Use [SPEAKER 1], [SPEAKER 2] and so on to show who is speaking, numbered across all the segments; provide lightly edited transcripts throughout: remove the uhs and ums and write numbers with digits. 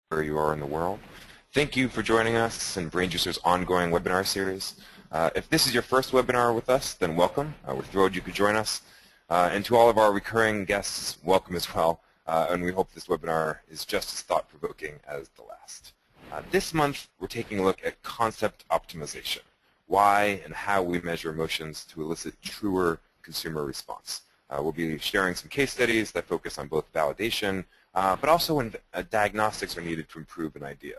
[SPEAKER 1] where you are in the world. Thank you for joining us in BrainJuicer's ongoing webinar series. If this is your first webinar with us, then welcome. We're thrilled you could join us. And to all of our recurring guests, welcome as well. And we hope this webinar is just as thought-provoking as the last. This month, we're taking a look at concept optimization, why and how we measure emotions to elicit truer consumer response. We'll be sharing some case studies that focus on both validation, but also when diagnostics are needed to improve an idea.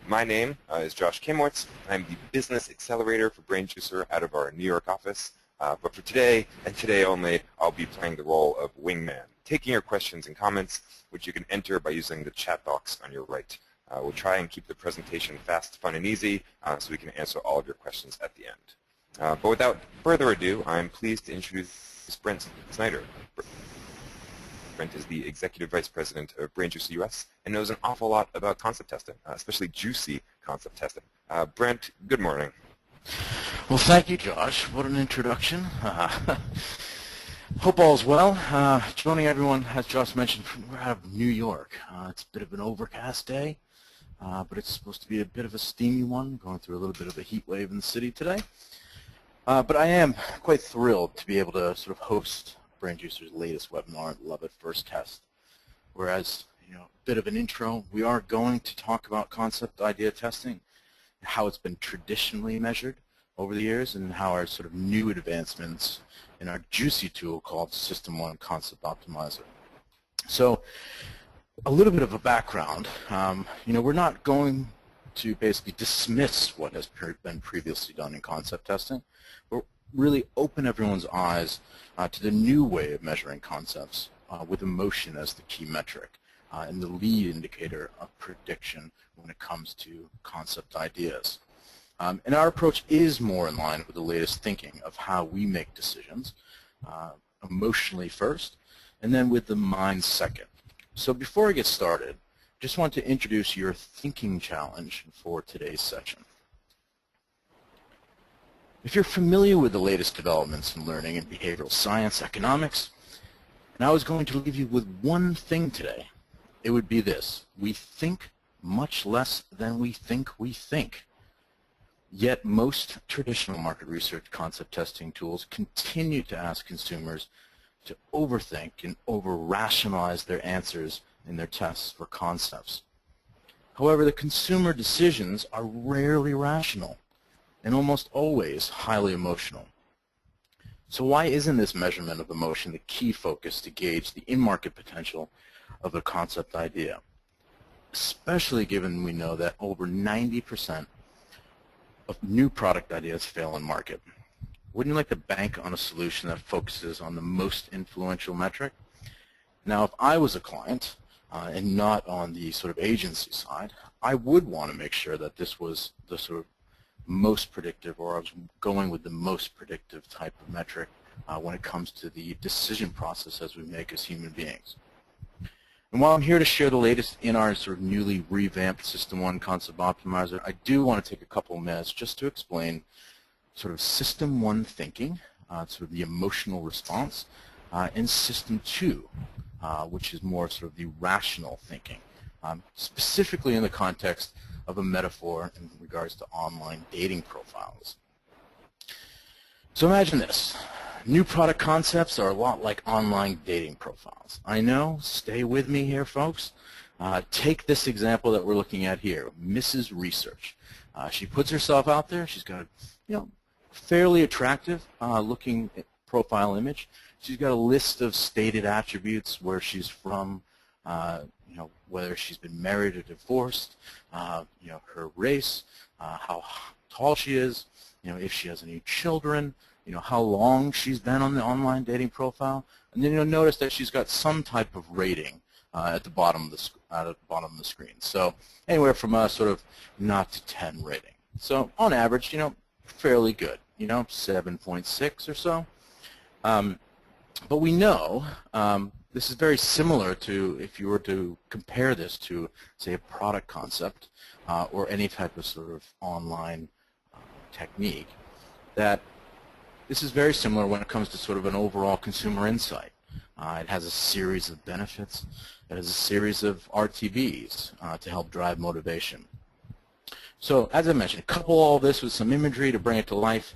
[SPEAKER 1] My name is Josh Kamowitz. I'm the Business Accelerator for BrainJuicer out of our New York office. But for today, and today only, I'll be playing the role of wingman, taking your questions and comments, which you can enter by using the chat box on your right. We'll try and keep the presentation fast, fun, and easy so we can answer all of your questions at the end. But without further ado, I'm pleased to introduce Brent Snyder. Brent is the Executive Vice President of BrainJuicer US and knows an awful lot about concept testing, especially juicy concept testing. Brent, good morning.
[SPEAKER 2] Well, thank you, Josh. What an introduction. Hope all is well. Joining everyone, as Josh mentioned, we're out of New York. It's a bit of an overcast day, but it's supposed to be a bit of a steamy one, going through a little bit of a heat wave in the city today. But I am quite thrilled to be able to sort of host BrainJuicer's latest webinar, Love at First Test. Whereas, a bit of an intro, we are going to talk about concept idea testing, how it's been traditionally measured over the years, and how our sort of new advancements in our juicy tool called System 1 Concept Optimizer. So, a little bit of a background. We're not going to basically dismiss what has been previously done in concept testing, but really open everyone's eyes to the new way of measuring concepts with emotion as the key metric and the lead indicator of prediction when it comes to concept ideas. And our approach is more in line with the latest thinking of how we make decisions, emotionally first, and then with the mind second. So before I get started, just want to introduce your thinking challenge for today's session. If you're familiar with the latest developments in learning and behavioral science, economics, and I was going to leave you with one thing today, it would be this: we think much less than we think we think. Yet most traditional market research concept testing tools continue to ask consumers to overthink and over-rationalize their answers in their tests for concepts. However, the consumer decisions are rarely rational and almost always highly emotional. So why isn't this measurement of emotion the key focus to gauge the in-market potential of a concept idea? Especially given we know that over 90% of new product ideas fail in market. Wouldn't you like to bank on a solution that focuses on the most influential metric? Now, if I was a client and not on the sort of agency side, I would want to make sure that this was the sort of most predictive, or I was going with the most predictive type of metric when it comes to the decision process as we make as human beings. And while I'm here to share the latest in our sort of newly revamped System 1 Concept Optimizer, I do want to take a couple of minutes just to explain sort of System 1 thinking, sort of the emotional response, and System 2, which is more sort of the rational thinking, specifically in the context of a metaphor in regards to online dating profiles. So imagine this. New product concepts are a lot like online dating profiles. I know, stay with me here, folks. Take this example that we're looking at here, Mrs. Research. She puts herself out there. She's got a fairly attractive looking profile image. She's got a list of stated attributes: where she's from, whether she's been married or divorced, her race, how tall she is, if she has any children, how long she's been on the online dating profile, and then you'll notice that she's got some type of rating at the bottom of the screen. So anywhere from a sort of not to 10 rating. So on average, fairly good, 7.6 or so. But we know this is very similar to if you were to compare this to, say, a product concept or any type of sort of online technique, that this is very similar when it comes to sort of an overall consumer insight. It has a series of benefits. It has a series of RTBs to help drive motivation. So as I mentioned, couple all this with some imagery to bring it to life.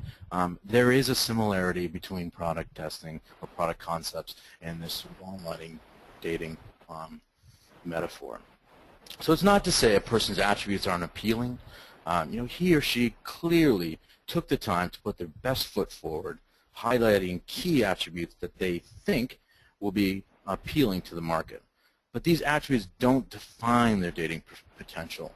[SPEAKER 2] There is a similarity between product testing or product concepts and this online dating metaphor. So it's not to say a person's attributes aren't appealing. He or she clearly took the time to put their best foot forward, highlighting key attributes that they think will be appealing to the market. But these attributes don't define their dating potential.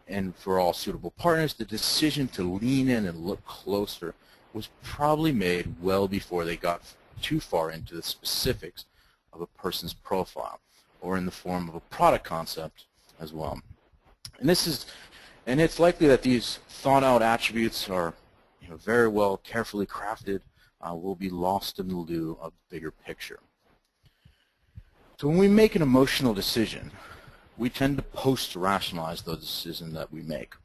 [SPEAKER 2] And for all suitable partners, the decision to lean in and look closer was probably made well before they got too far into the specifics of a person's profile, or in the form of a product concept as well. And it's likely that these thought-out attributes are very well carefully crafted, will be lost in the lieu of the bigger picture. So when we make an emotional decision, we tend to post-rationalize those decisions that we make.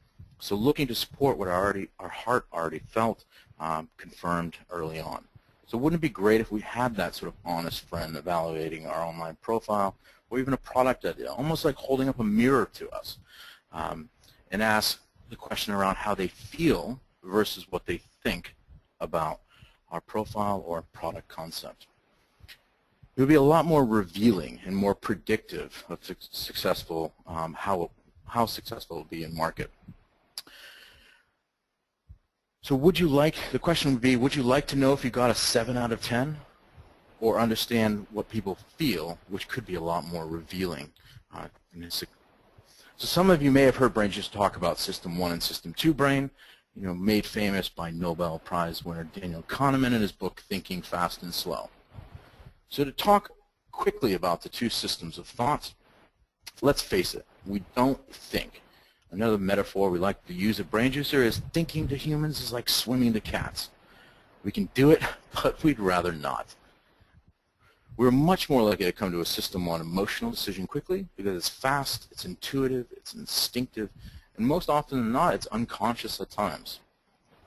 [SPEAKER 2] So looking to support what our heart already felt, confirmed early on. So wouldn't it be great if we had that sort of honest friend evaluating our online profile, or even a product idea, almost like holding up a mirror to us, and ask the question around how they feel versus what they think about our profile or product concept. It would be a lot more revealing and more predictive of successful, how successful it will be in market. So the question would be, would you like to know if you got a 7 out of 10? Or understand what people feel, which could be a lot more revealing. So some of you may have heard Brain Juicer talk about System 1 and System 2 brain, made famous by Nobel Prize winner Daniel Kahneman in his book Thinking Fast and Slow. So to talk quickly about the two systems of thought, let's face it, we don't think. Another metaphor we like to use at Brain Juicer is thinking to humans is like swimming to cats. We can do it, but we'd rather not. We're much more likely to come to a System 1 emotional decision quickly because it's fast, it's intuitive, it's instinctive, and most often than not, it's unconscious at times.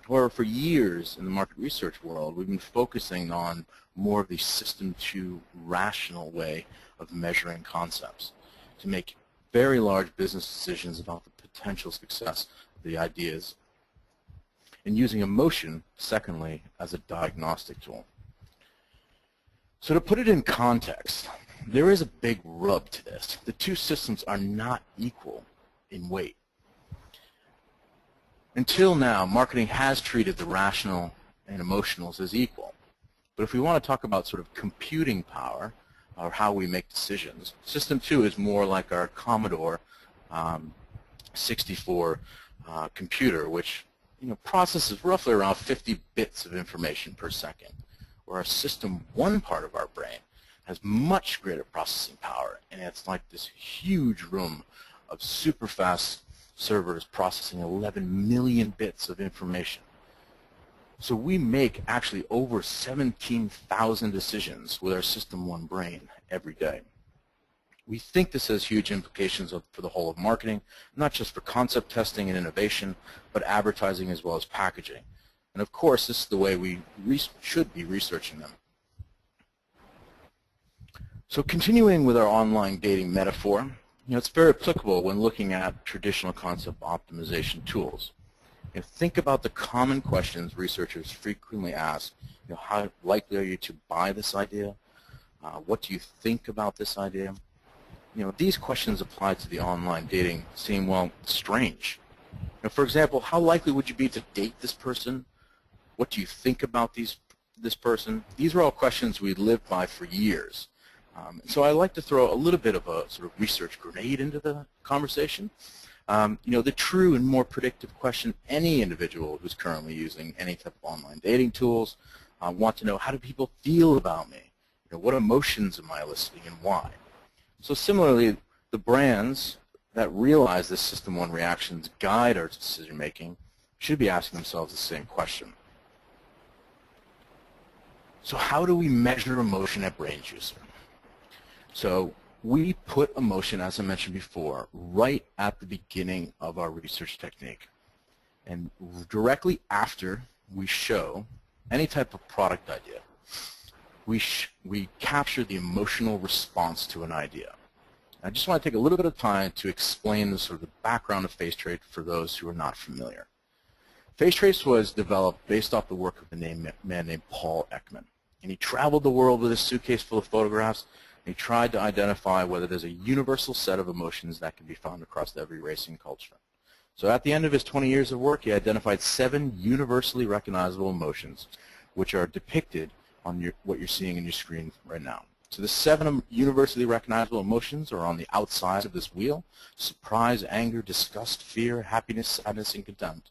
[SPEAKER 2] However, for years in the market research world, we've been focusing on more of the System 2 rational way of measuring concepts to make very large business decisions about the potential success of the ideas, and using emotion, secondly, as a diagnostic tool. So to put it in context, there is a big rub to this. The two systems are not equal in weight. Until now, marketing has treated the rational and emotionals as equal. But if we want to talk about sort of computing power, or how we make decisions, System 2 is more like our Commodore 64 computer, which processes roughly around 50 bits of information per second. Where our System 1 part of our brain has much greater processing power, and it's like this huge room of super fast servers processing 11 million bits of information. So we make actually over 17,000 decisions with our System 1 brain every day. We think this has huge implications for the whole of marketing, not just for concept testing and innovation, but advertising as well as packaging. And of course, this is the way we should be researching them. So continuing with our online dating metaphor, it's very applicable when looking at traditional concept optimization tools. Think about the common questions researchers frequently ask. How likely are you to buy this idea? What do you think about this idea? These questions apply to the online dating seem, well, strange. For example, how likely would you be to date this person? What do you think about this person? These are all questions we lived by for years. So I like to throw a little bit of a sort of research grenade into the conversation. The true and more predictive question any individual who's currently using any type of online dating tools want to know: how do people feel about me? What emotions am I eliciting and why? So similarly, the brands that realize this System 1 reactions guide our decision making should be asking themselves the same question. So how do we measure emotion at Brain Juicer? So we put emotion, as I mentioned before, right at the beginning of our research technique. And directly after we show any type of product idea. we capture the emotional response to an idea. I just want to take a little bit of time to explain the sort of the background of FaceTrace for those who are not familiar. FaceTrace was developed based off the work of a man named Paul Ekman. And he traveled the world with a suitcase full of photographs, and he tried to identify whether there's a universal set of emotions that can be found across every race and culture. So at the end of his 20 years of work, he identified 7 universally recognizable emotions, which are depicted on what you're seeing in your screen right now. So the 7 universally recognizable emotions are on the outside of this wheel: surprise, anger, disgust, fear, happiness, sadness, and contempt.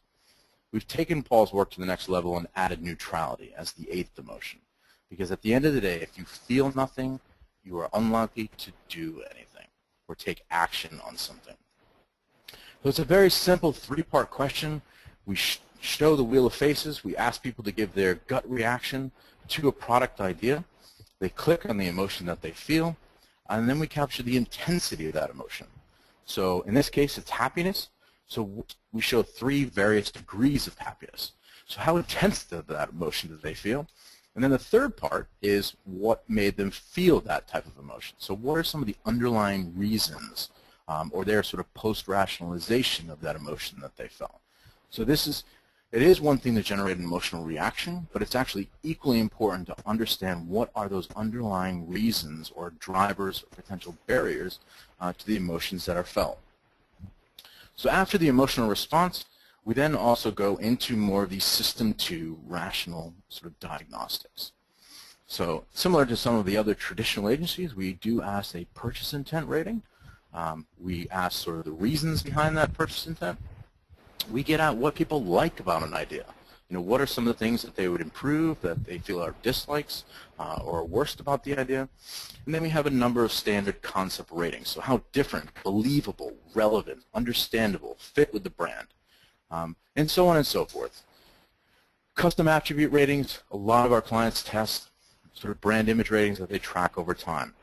[SPEAKER 2] We've taken Paul's work to the next level and added neutrality as the 8th emotion. Because at the end of the day, if you feel nothing, you are unlikely to do anything or take action on something. So it's a very simple 3-part question. We show the wheel of faces. We ask people to give their gut reaction to a product idea. They click on the emotion that they feel, and then we capture the intensity of that emotion. So in this case, it's happiness. So we show 3 various degrees of happiness. So how intense did that emotion did they feel? And then the third part is what made them feel that type of emotion. So what are some of the underlying reasons or their sort of post-rationalization of that emotion that they felt? So it is one thing to generate an emotional reaction, but it's actually equally important to understand what are those underlying reasons or drivers or potential barriers to the emotions that are felt. So after the emotional response, we then also go into more of the System 2 rational sort of diagnostics. So similar to some of the other traditional agencies, we do ask a purchase intent rating. We ask sort of the reasons behind that purchase intent. We get at what people like about an idea. You know, what are some of the things that they would improve, that they feel are dislikes or worst about the idea. And then we have a number of standard concept ratings. So how different, believable, relevant, understandable, fit with the brand, and so on and so forth. Custom attribute ratings, a lot of our clients test sort of brand image ratings that they track over time.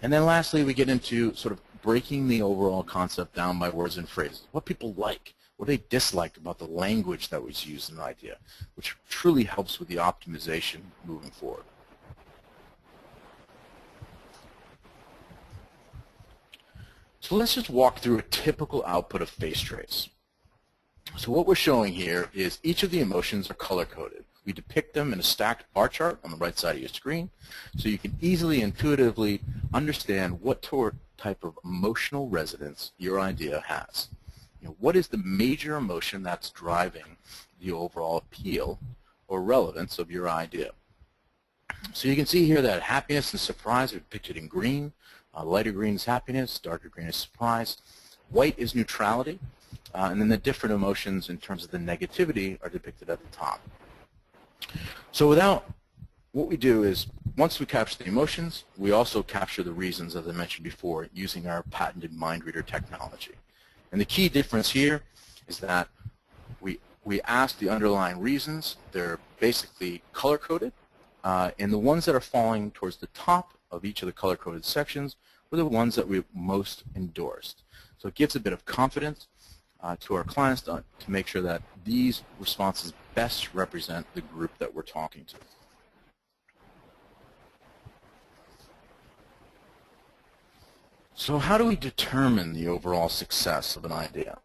[SPEAKER 2] And then lastly, we get into sort of breaking the overall concept down by words and phrases. What people like, what they dislike about the language that was used in an idea, which truly helps with the optimization moving forward. So let's just walk through a typical output of FaceTrace. So what we're showing here is each of the emotions are color-coded. We depict them in a stacked bar chart on the right side of your screen, so you can easily, intuitively understand what type of emotional resonance your idea has. You know, what is the major emotion that's driving the overall appeal or relevance of your idea? So you can see here that happiness and surprise are depicted in green. Lighter green is happiness, darker green is surprise. White is neutrality, and then the different emotions in terms of the negativity are depicted at the top. So what we do is, once we capture the emotions, we also capture the reasons, as I mentioned before, using our patented MindReader technology. And the key difference here is that we ask the underlying reasons. They're basically color-coded, and the ones that are falling towards the top of each of the color-coded sections were the ones that we most endorsed. So it gives a bit of confidence to our clients to make sure that these responses best represent the group that we're talking to. So how do we determine the overall success of an idea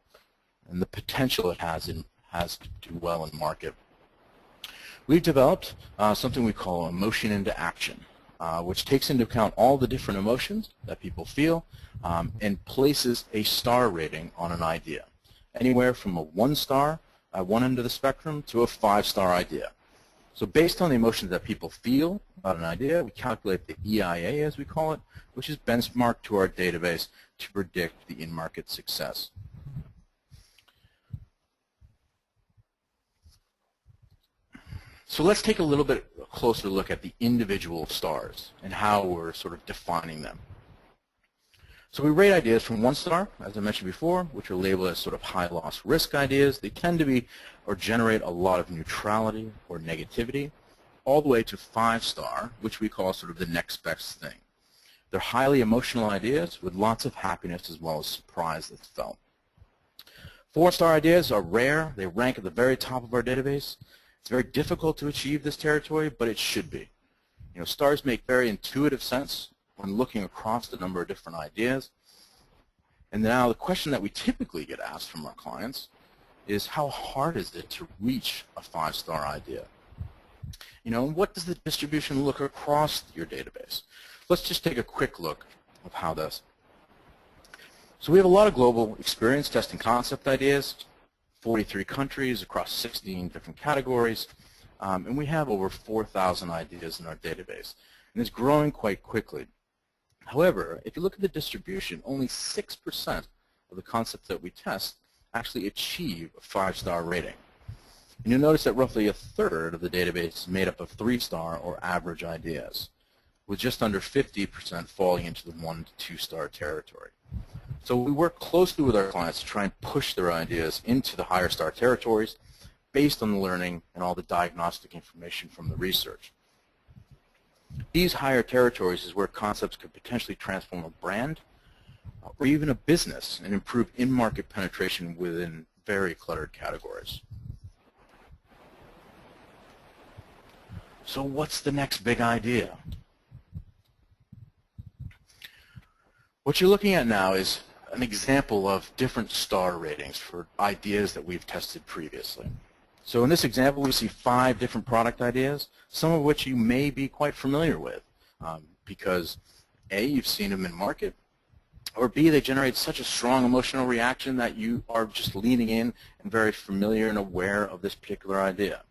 [SPEAKER 2] and the potential it has to do well in market? We've developed something we call emotion into action, which takes into account all the different emotions that people feel and places a star rating on an idea, anywhere from a 1 star at one end of the spectrum to a 5-star idea. So based on the emotions that people feel about an idea, we calculate the EIA, as we call it, which is benchmarked to our database to predict the in-market success. So let's take a little bit closer look at the individual stars and how we're sort of defining them. So we rate ideas from 1 star, as I mentioned before, which are labeled as sort of high loss risk ideas. They tend to be or generate a lot of neutrality or negativity, all the way to 5-star, which we call sort of the next best thing. They're highly emotional ideas with lots of happiness as well as surprise that's felt. 4-star ideas are rare. They rank at the very top of our database. It's very difficult to achieve this territory, but it should be. Stars make very intuitive sense when looking across a number of different ideas. And now the question that we typically get asked from our clients is, how hard is it to reach a 5-star idea? And what does the distribution look across your database? Let's just take a quick look of how this. So we have a lot of global experience testing concept ideas, 43 countries across 16 different categories, and we have over 4,000 ideas in our database, and it's growing quite quickly. However, if you look at the distribution, only 6% of the concepts that we test actually achieve a 5-star rating. And you'll notice that roughly a third of the database is made up of 3-star or average ideas, with just under 50% falling into the 1 to 2-star territory. So we work closely with our clients to try and push their ideas into the higher star territories based on the learning and all the diagnostic information from the research. These higher territories is where concepts could potentially transform a brand or even a business and improve in-market penetration within very cluttered categories. So what's the next big idea? What you're looking at now is an example of different star ratings for ideas that we've tested previously. So in this example, we see 5 different product ideas, some of which you may be quite familiar with because A, you've seen them in market, or B, they generate such a strong emotional reaction that you are just leaning in and very familiar and aware of this particular idea.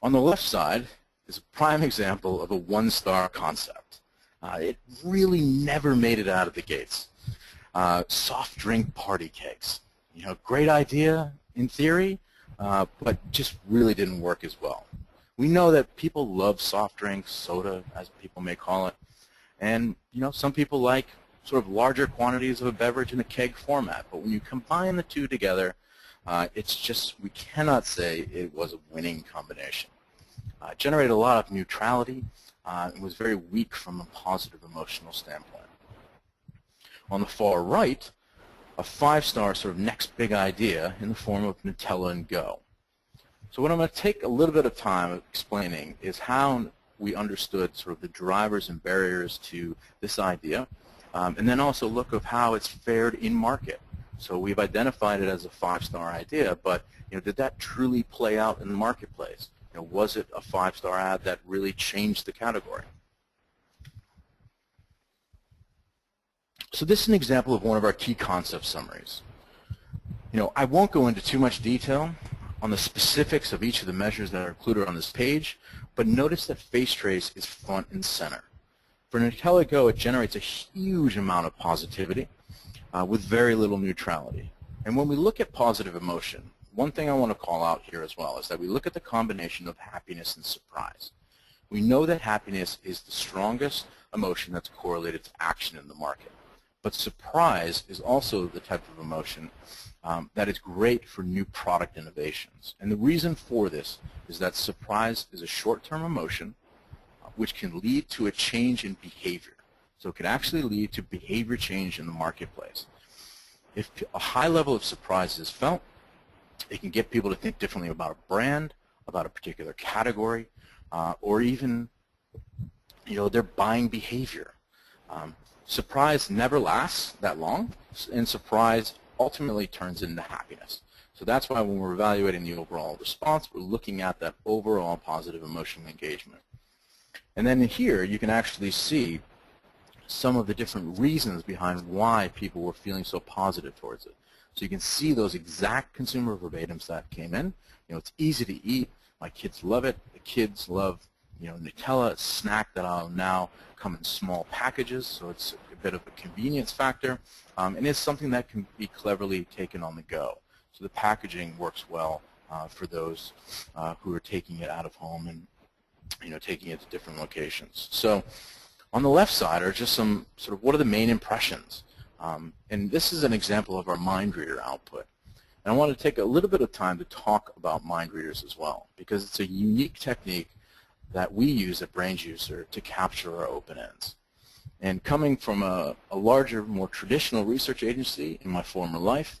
[SPEAKER 2] On the left side is a prime example of a 1-star concept. It really never made it out of the gates. Soft drink party cakes. Great idea in theory, but just really didn't work as well. We know that people love soft drinks, soda, as people may call it, and some people like sort of larger quantities of a beverage in a keg format. But when you combine the two together, it's just, we cannot say it was a winning combination. It generated a lot of neutrality. It was very weak from a positive emotional standpoint. On the far right, a 5-star sort of next big idea in the form of Nutella and Go. So what I'm going to take a little bit of time explaining is how we understood sort of the drivers and barriers to this idea, and then also look at how it's fared in market. So we've identified it as a 5-star idea, but did that truly play out in the marketplace? Was it a 5-star ad that really changed the category? So this is an example of one of our key concept summaries. I won't go into too much detail on the specifics of each of the measures that are included on this page, but notice that face trace is front and center. For Nutella Go, it generates a huge amount of positivity with very little neutrality. And when we look at positive emotion, one thing I want to call out here as well is that we look at the combination of happiness and surprise. We know that happiness is the strongest emotion that's correlated to action in the market. But surprise is also the type of emotion that is great for new product innovations. And the reason for this is that surprise is a short-term emotion which can lead to a change in behavior. So it can actually lead to behavior change in the marketplace. If a high level of surprise is felt, it can get people to think differently about a brand, about a particular category, or even their buying behavior. Surprise never lasts that long, and surprise ultimately turns into happiness. So that's why when we're evaluating the overall response, we're looking at that overall positive emotional engagement. And then here you can actually see some of the different reasons behind why people were feeling so positive towards it. So you can see those exact consumer verbatims that came in. It's easy to eat. My kids love it. The kids love Nutella, a snack that I'll now come in small packages, so it's a bit of a convenience factor, and it's something that can be cleverly taken on the go. So the packaging works well for those who are taking it out of home and taking it to different locations. So on the left side are just some sort of what are the main impressions, and this is an example of our mind reader output. And I want to take a little bit of time to talk about mind readers as well, because it's a unique technique that we use at BrainJuicer to capture our open ends. And coming from a larger, more traditional research agency in my former life,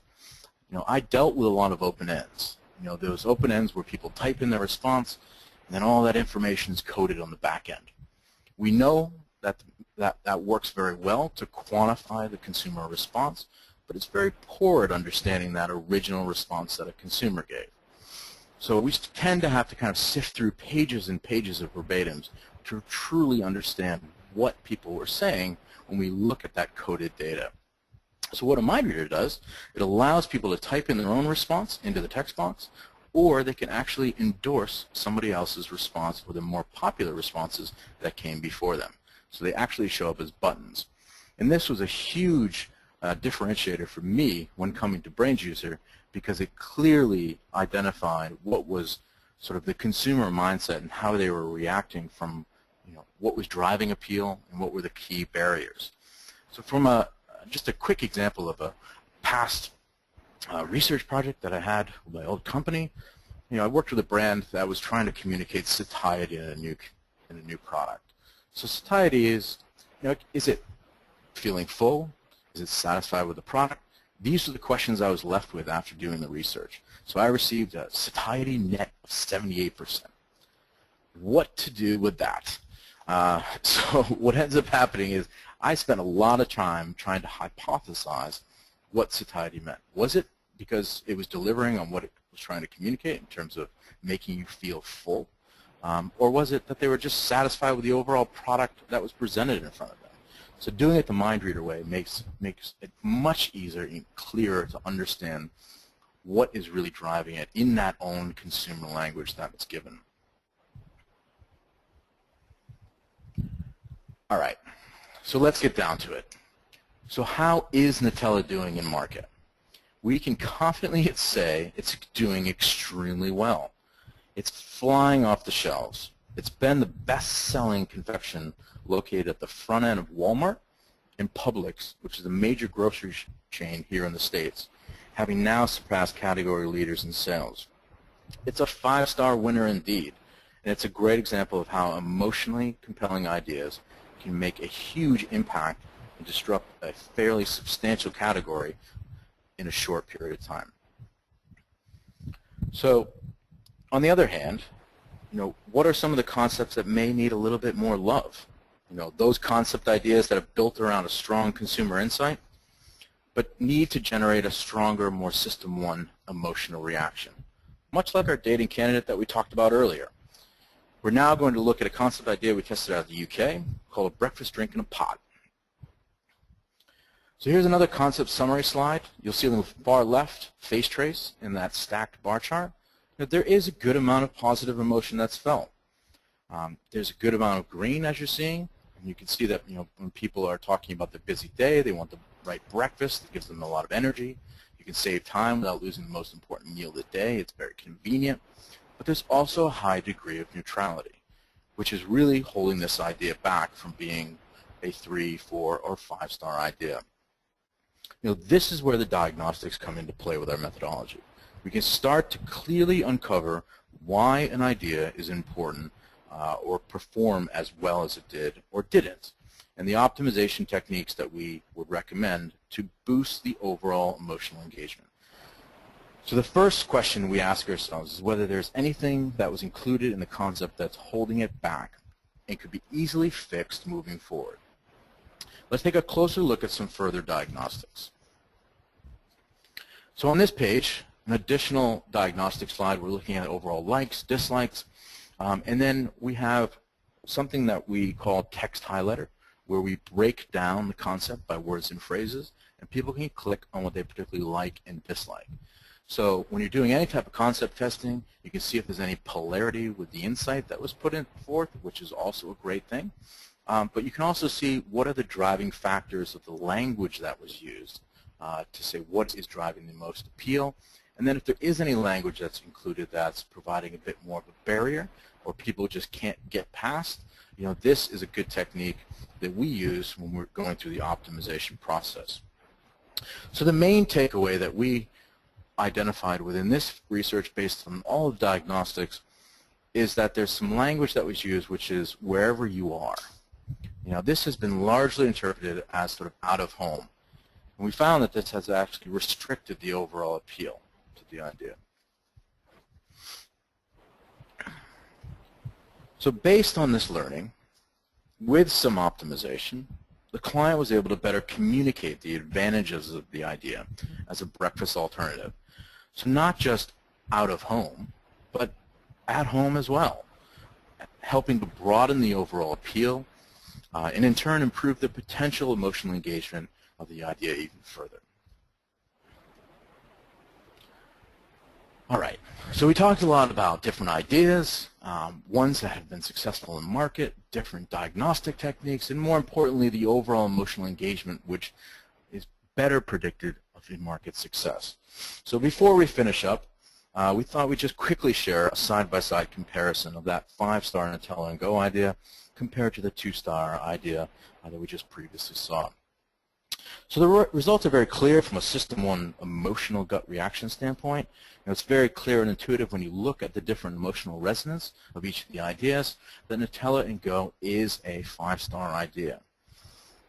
[SPEAKER 2] I dealt with a lot of open ends. Those open ends where people type in their response, and then all that information is coded on the back end. We know that works very well to quantify the consumer response, but it's very poor at understanding that original response that a consumer gave. So we tend to have to kind of sift through pages and pages of verbatims to truly understand what people were saying when we look at that coded data. So what a MindReader does, it allows people to type in their own response into the text box, or they can actually endorse somebody else's response or the more popular responses that came before them. So they actually show up as buttons. And this was a huge differentiator for me when coming to BrainJuicer, because it clearly identified what was sort of the consumer mindset and how they were reacting from what was driving appeal and what were the key barriers. So from just a quick example of a past research project that I had with my old company, I worked with a brand that was trying to communicate satiety in a new product. So satiety is, is it feeling full? Is it satisfied with the product? These are the questions I was left with after doing the research. So I received a satiety net of 78%. What to do with that? So what ends up happening is I spent a lot of time trying to hypothesize what satiety meant. Was it because it was delivering on what it was trying to communicate in terms of making you feel full? Or was it that they were just satisfied with the overall product that was presented in front of them? So doing it the MindReader way makes it much easier and clearer to understand what is really driving it in that own consumer language that it's given. All right, so let's get down to it. So how is Nutella doing in market? We can confidently say it's doing extremely well. It's flying off the shelves. It's been the best-selling confection located at the front end of Walmart and Publix, which is a major grocery chain here in the States, having now surpassed category leaders in sales. It's a 5-star winner indeed, and it's a great example of how emotionally compelling ideas can make a huge impact and disrupt a fairly substantial category in a short period of time. So on the other hand, what are some of the concepts that may need a little bit more love? Those concept ideas that are built around a strong consumer insight, but need to generate a stronger, more System 1 emotional reaction. Much like our dating candidate that we talked about earlier. We're now going to look at a concept idea we tested out of the UK called a breakfast drink in a pot. So here's another concept summary slide. You'll see on the far left, face trace in that stacked bar chart. There is a good amount of positive emotion that's felt. There's a good amount of green, as you're seeing. And you can see that when people are talking about their busy day, they want the right breakfast that gives them a lot of energy. You can save time without losing the most important meal of the day. It's very convenient. But there's also a high degree of neutrality, which is really holding this idea back from being a 3, 4, or 5-star idea. This is where the diagnostics come into play with our methodology. We can start to clearly uncover why an idea is important or perform as well as it did or didn't, and the optimization techniques that we would recommend to boost the overall emotional engagement. So the first question we ask ourselves is whether there's anything that was included in the concept that's holding it back and could be easily fixed moving forward. Let's take a closer look at some further diagnostics. So on this page, an additional diagnostic slide, we're looking at overall likes, dislikes, and then we have something that we call text highlighter, where we break down the concept by words and phrases, and people can click on what they particularly like and dislike. So when you're doing any type of concept testing, you can see if there's any polarity with the insight that was put forth, which is also a great thing. But you can also see what are the driving factors of the language that was used to say what is driving the most appeal. And then if there is any language that's included that's providing a bit more of a barrier or people just can't get past, this is a good technique that we use when we're going through the optimization process. So the main takeaway that we identified within this research based on all the diagnostics is that there's some language that was used which is wherever you are. This has been largely interpreted as sort of out of home. And we found that this has actually restricted the overall appeal to the idea. So based on this learning, with some optimization, the client was able to better communicate the advantages of the idea as a breakfast alternative. So not just out of home, but at home as well, helping to broaden the overall appeal and in turn improve the potential emotional engagement of the idea even further. All right, so we talked a lot about different ideas, ones that have been successful in the market, different diagnostic techniques, and more importantly, the overall emotional engagement, which is better predicted of in-market success. So before we finish up, we thought we'd just quickly share a side-by-side comparison of that 5-star Nutella and Go idea compared to the 2-star idea that we just previously saw. So the results are very clear from a System 1 emotional gut reaction standpoint. And it's very clear and intuitive when you look at the different emotional resonance of each of the ideas that Nutella and Go is a 5-star idea.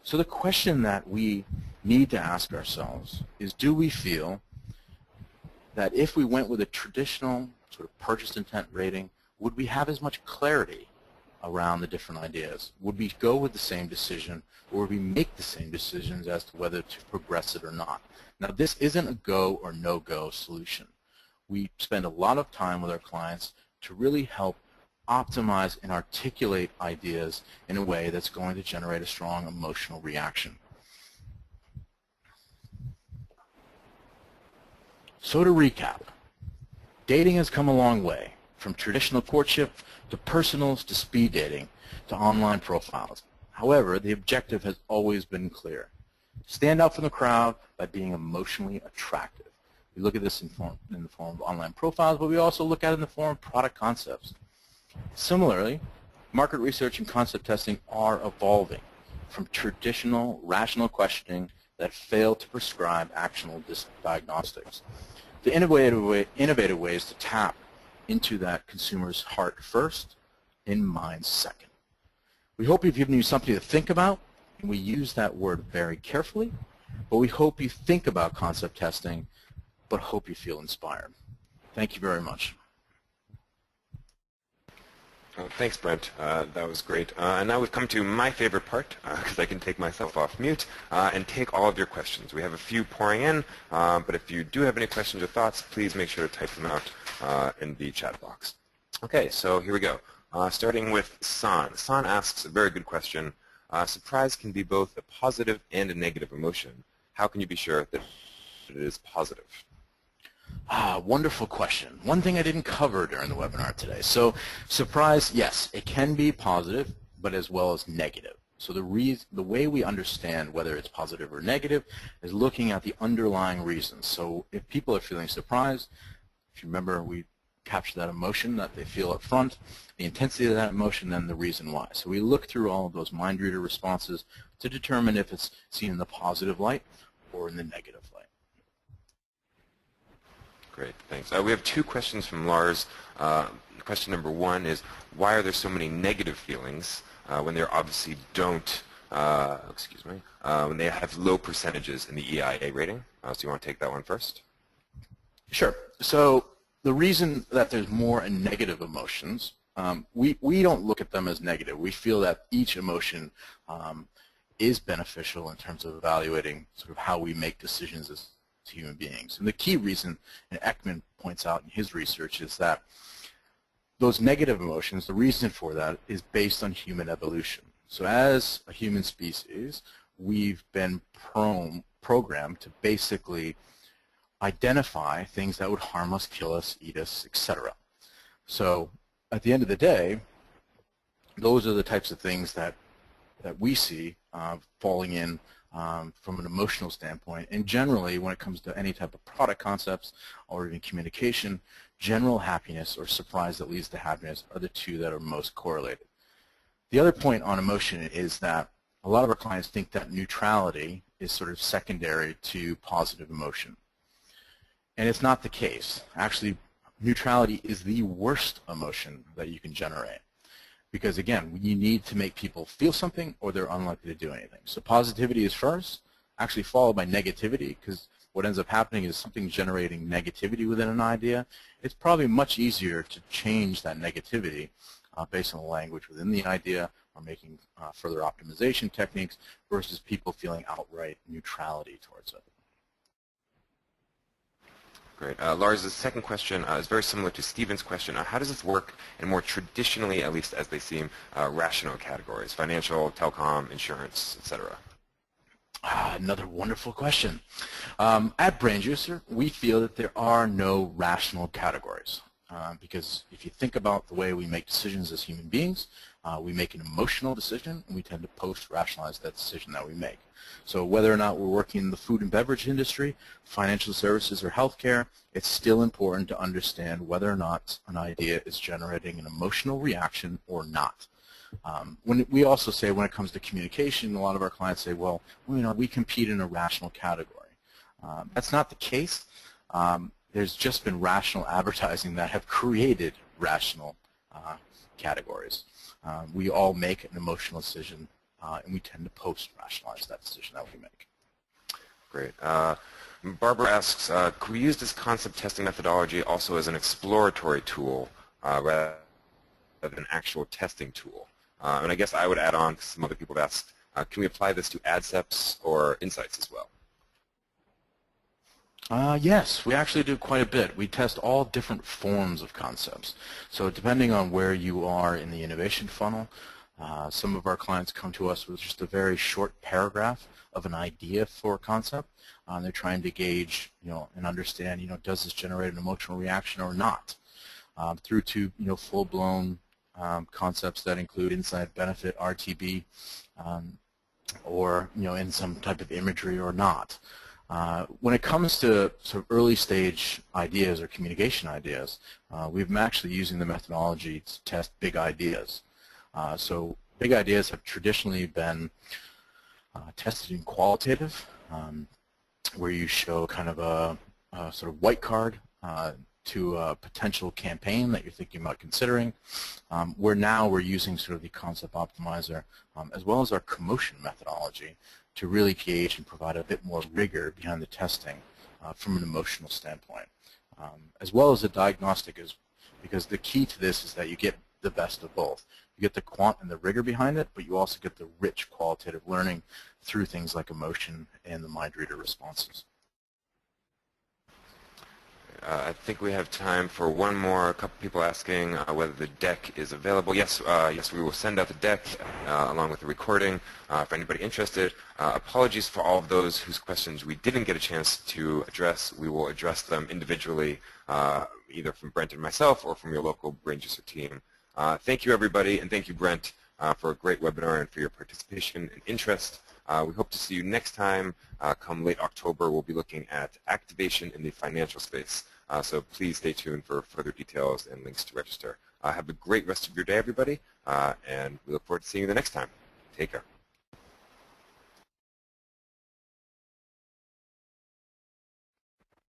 [SPEAKER 2] So the question that we need to ask ourselves is, do we feel that if we went with a traditional sort of purchase intent rating, would we have as much clarity around the different ideas? Would we go with the same decision, or would we make the same decisions as to whether to progress it or not? Now, this isn't a go or no-go solution. We spend a lot of time with our clients to really help optimize and articulate ideas in a way that's going to generate a strong emotional reaction. So to recap, dating has come a long way, from traditional courtship to personals to speed dating to online profiles. However, the objective has always been clear. Stand out from the crowd by being emotionally attractive. We look at this in the form of online profiles, but we also look at it in the form of product concepts. Similarly, market research and concept testing are evolving from traditional rational questioning that fail to prescribe actionable diagnostics to innovative ways to tap into that consumer's heart first and mind second. We hope we've given you something to think about, and we use that word very carefully, but we hope you think about concept testing, but hope you feel inspired. Thank you very much.
[SPEAKER 1] Thanks, Brent. That was great. And now we've come to my favorite part, because I can take myself off mute and take all of your questions. We have a few pouring in, but if you do have any questions or thoughts, please make sure to type them out in the chat box. Okay, so here we go. Starting with San. San asks a very good question. Surprise can be both a positive and a negative emotion. How can you be sure that it is positive?
[SPEAKER 2] Wonderful question. One thing I didn't cover during the webinar today. So surprise, yes, it can be positive, but as well as negative. So the way we understand whether it's positive or negative is looking at the underlying reasons. So if people are feeling surprised, if you remember, we capture that emotion that they feel up front, the intensity of that emotion, then the reason why. So we look through all of those mind reader responses to determine if it's seen in the positive light or in the negative light.
[SPEAKER 1] Great, thanks. We have two questions from Lars. Question number one is, why are there so many negative feelings when there obviously don't, when they have low percentages in the EIA rating? So you want to take that one first?
[SPEAKER 2] Sure. So the reason that there's more negative emotions, we don't look at them as negative. We feel that each emotion is beneficial in terms of evaluating sort of how we make decisions as human beings. And the key reason, and Ekman points out in his research, is that those negative emotions, the reason for that is based on human evolution. So as a human species, we've been programmed to basically identify things that would harm us, kill us, eat us, etc. So at the end of the day, those are the types of things that we see falling in from an emotional standpoint. And generally, when it comes to any type of product concepts or even communication, general happiness or surprise that leads to happiness are the two that are most correlated. The other point on emotion is that a lot of our clients think that neutrality is sort of secondary to positive emotion. And it's not the case. Actually, neutrality is the worst emotion that you can generate. Because again, you need to make people feel something or they're unlikely to do anything. So positivity is first, actually followed by negativity, because what ends up happening is something generating negativity within an idea. It's probably much easier to change that negativity based on the language within the idea or making further optimization techniques versus people feeling outright neutrality towards it.
[SPEAKER 1] Great. Lars, the second question is very similar to Stephen's question. How does this work in more traditionally, at least as they seem, rational categories, financial, telecom, insurance, etc.?
[SPEAKER 2] Another wonderful question. At BrainJuicer, we feel that there are no rational categories because if you think about the way we make decisions as human beings, we make an emotional decision and we tend to post-rationalize that decision that we make. So whether or not we're working in the food and beverage industry, financial services, or healthcare, it's still important to understand whether or not an idea is generating an emotional reaction or not. When we also say when it comes to communication, a lot of our clients say, well, we compete in a rational category. That's not the case. There's just been rational advertising that have created rational categories. We all make an emotional decision, and we tend to post-rationalize that decision that we make.
[SPEAKER 1] Great. Barbara asks, could we use this concept testing methodology also as an exploratory tool rather than an actual testing tool? And I guess I would add on, because some other people have asked, can we apply this to ADCEPs or insights as well?
[SPEAKER 2] Yes, we actually do quite a bit. We test all different forms of concepts. So depending on where you are in the innovation funnel, some of our clients come to us with just a very short paragraph of an idea for a concept. They're trying to gauge, and understand, does this generate an emotional reaction or not? Through to, full-blown concepts that include insight, benefit, RTB, or, in some type of imagery or not. When it comes to sort of early stage ideas or communication ideas, we've been actually using the methodology to test big ideas. So big ideas have traditionally been tested in qualitative, where you show kind of a sort of white card to a potential campaign that you're thinking about considering. Where now we're using sort of the concept optimizer as well as our commotion methodology to really gauge and provide a bit more rigor behind the testing from an emotional standpoint, as well as a diagnostic, because the key to this is that you get the best of both. You get the quant and the rigor behind it, but you also get the rich qualitative learning through things like emotion and the mind reader responses.
[SPEAKER 1] I think we have time for one more. A couple people asking whether the deck is available. Yes, yes, we will send out the deck along with the recording for anybody interested. Apologies for all of those whose questions we didn't get a chance to address. We will address them individually, either from Brent and myself or from your local BrainJuicer team. Thank you, everybody, and thank you, Brent, for a great webinar and for your participation and interest. We hope to see you next time. Come late October, we'll be looking at activation in the financial space. So please stay tuned for further details and links to register. Have a great rest of your day, everybody, and we look forward to seeing you the next time. Take care.